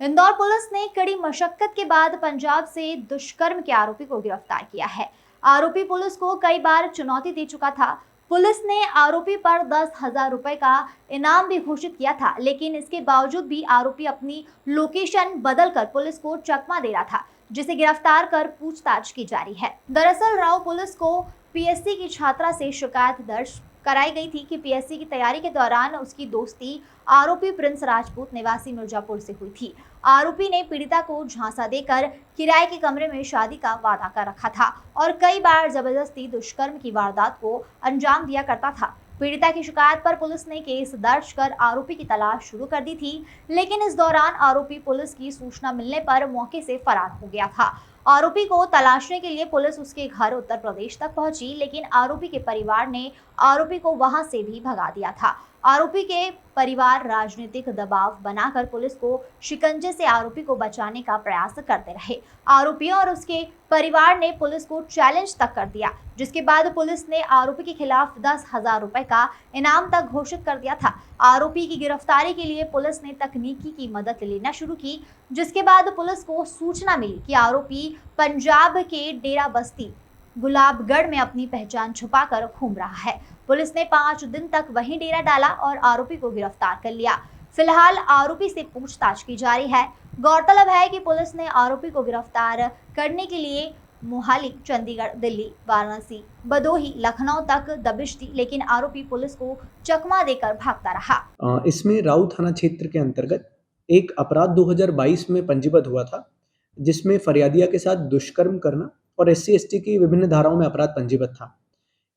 Indore police ने कड़ी मशक्कत के बाद पंजाब से दुष्कर्म के आरोपी को गिरफ्तार किया है। आरोपी पुलिस को कई बार चुनौती दे चुका था। पुलिस ने आरोपी पर 10,000 रुपए का इनाम भी घोषित किया था, लेकिन इसके बावजूद भी आरोपी अपनी लोकेशन बदलकर पुलिस को चकमा दे रहा था, जिसे गिरफ्तार कर पूछताछ की जा रही है। दरअसल राव पुलिस को पीएससी की छात्रा से शिकायत दर्ज कराई गई थी कि पीएससी की तैयारी के दौरान उसकी दोस्ती आरोपी प्रिंस राजपूत निवासी मिर्जापुर से हुई थी। आरोपी ने पीड़िता को झांसा देकर किराए के कमरे में शादी का वादा कर रखा था और कई बार जबरदस्ती दुष्कर्म की वारदात को अंजाम दिया करता था। पीड़िता की शिकायत पर पुलिस ने केस दर्ज कर आरोपी की तलाश शुरू कर दी थी, लेकिन इस दौरान आरोपी पुलिस की सूचना मिलने पर मौके से फरार हो गया था। आरोपी को तलाशने के लिए पुलिस उसके घर उत्तर प्रदेश तक पहुंची, लेकिन आरोपी के परिवार ने आरोपी को वहां से भी भगा दिया था। आरोपी के परिवार राजनीतिक दबाव बनाकर पुलिस को शिकंजे से आरोपी को बचाने का प्रयास करते रहे। आरोपी और उसके परिवार ने पुलिस को चैलेंज तक कर दिया, जिसके बाद पुलिस ने आरोपी के खिलाफ 10,000 रुपए का इनाम तक घोषित कर दिया था। आरोपी की गिरफ्तारी के लिए पुलिस ने तकनीकी की मदद लेना शुरू की, जिसके बाद पुलिस को सूचना मिली कि आरोपी पंजाब के डेरा बस्ती गुलाबगढ़ में अपनी पहचान छुपाकर घूम रहा है। पुलिस ने 5 दिन तक वहीं डेरा डाला और आरोपी को गिरफ्तार कर लिया। फिलहाल आरोपी से पूछताछ की जा रही है। गौरतलब है कि पुलिस ने आरोपी को गिरफ्तार करने के लिए मोहाली, चंडीगढ़, दिल्ली, वाराणसी, भदोही, लखनऊ तक दबिश दी, लेकिन आरोपी पुलिस को चकमा देकर भागता रहा। इसमें राऊ थाना क्षेत्र के अंतर्गत एक अपराध 2022 में पंजीबद्ध हुआ था, जिसमें फरियादिया के साथ दुष्कर्म करना और एससी एसटी की विभिन्न धाराओं में अपराध पंजीबद्ध था।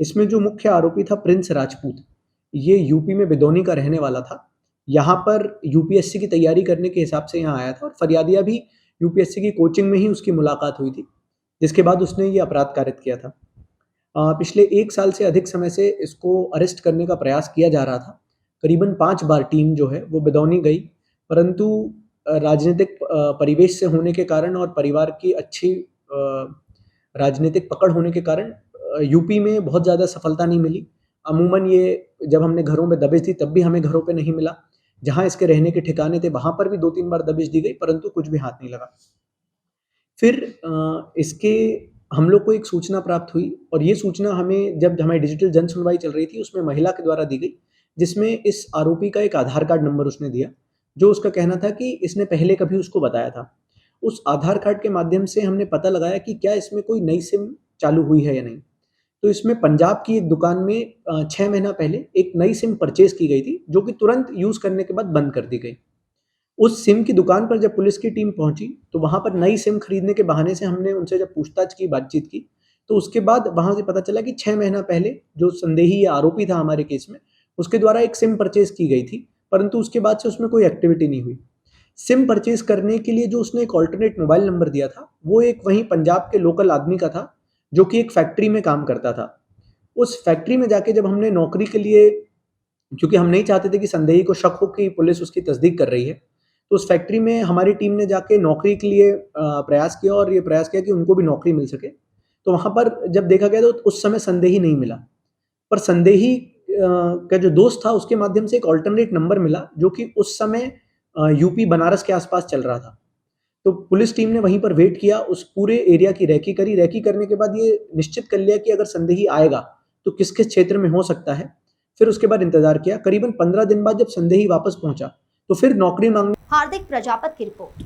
इसमें जो मुख्य आरोपी था प्रिंस राजपूत, ये यूपी में बिदौनी का रहने वाला था। यहाँ पर यूपीएससी की तैयारी करने के हिसाब से यहाँ आया था और फरियादिया भी यूपीएससी की कोचिंग में ही उसकी मुलाकात हुई थी, जिसके बाद उसने ये अपराध कारित किया था। पिछले 1 साल से अधिक समय से इसको अरेस्ट करने का प्रयास किया जा रहा था। करीबन 5 बार टीम जो है वो बिदौनी गई, परंतु राजनीतिक परिवेश से होने के कारण और परिवार की अच्छी राजनीतिक पकड़ होने के कारण यूपी में बहुत ज़्यादा सफलता नहीं मिली। अमूमन ये जब हमने घरों में दबिश दी तब भी हमें घरों पे नहीं मिला। जहाँ इसके रहने के ठिकाने थे वहाँ पर भी 2-3 बार दबिश दी गई, परंतु कुछ भी हाथ नहीं लगा। फिर इसके हम लोग को एक सूचना प्राप्त हुई और ये सूचना हमें जब हमारी डिजिटल जन सुनवाई चल रही थी उसमें महिला के द्वारा दी गई, जिसमें इस आरोपी का एक आधार कार्ड नंबर उसने दिया, जो उसका कहना था कि इसने पहले कभी उसको बताया था। उस आधार कार्ड के माध्यम से हमने पता लगाया कि क्या इसमें कोई नई सिम चालू हुई है या नहीं। तो इसमें पंजाब की एक दुकान में 6 महीना पहले एक नई सिम परचेज़ की गई थी, जो कि तुरंत यूज़ करने के बाद बंद कर दी गई। उस सिम की दुकान पर जब पुलिस की टीम पहुंची तो वहां पर नई सिम खरीदने के बहाने से हमने उनसे जब पूछताछ की, बातचीत की, तो उसके बाद वहां से पता चला कि 6 महीना पहले जो संदेही या आरोपी था हमारे केस में, उसके द्वारा एक सिम परचेज की गई थी, परंतु उसके बाद से उसमें कोई एक्टिविटी नहीं हुई। सिम परचेज करने के लिए जो उसने एक ऑल्टरनेट मोबाइल नंबर दिया था, वो एक वहीं पंजाब के लोकल आदमी का था, जो कि एक फैक्ट्री में काम करता था। उस फैक्ट्री में जाके जब हमने नौकरी के लिए, क्योंकि हम नहीं चाहते थे कि संदेही को शक हो कि पुलिस उसकी तस्दीक कर रही है, तो उस फैक्ट्री में हमारी टीम ने जाके नौकरी के लिए प्रयास किया और ये प्रयास किया कि उनको भी नौकरी मिल सके। तो वहाँ पर जब देखा गया तो उस समय संदेही नहीं मिला, पर संदेही का जो दोस्त था उसके माध्यम से एक अल्टरनेट नंबर मिला, जो कि उस समय यूपी बनारस के आसपास चल रहा था। तो पुलिस टीम ने वहीं पर वेट किया, उस पूरे एरिया की रेकी करी। रेकी करने के बाद ये निश्चित कर लिया कि अगर संदेही आएगा तो किस-किस क्षेत्र में हो सकता है। फिर उसके बाद इंतजार किया। करीबन 15 दिन बाद जब संदेही वापस पहुंचा तो फिर नौकरी मांगने हार्दिक प्रजापत की रिपोर्ट।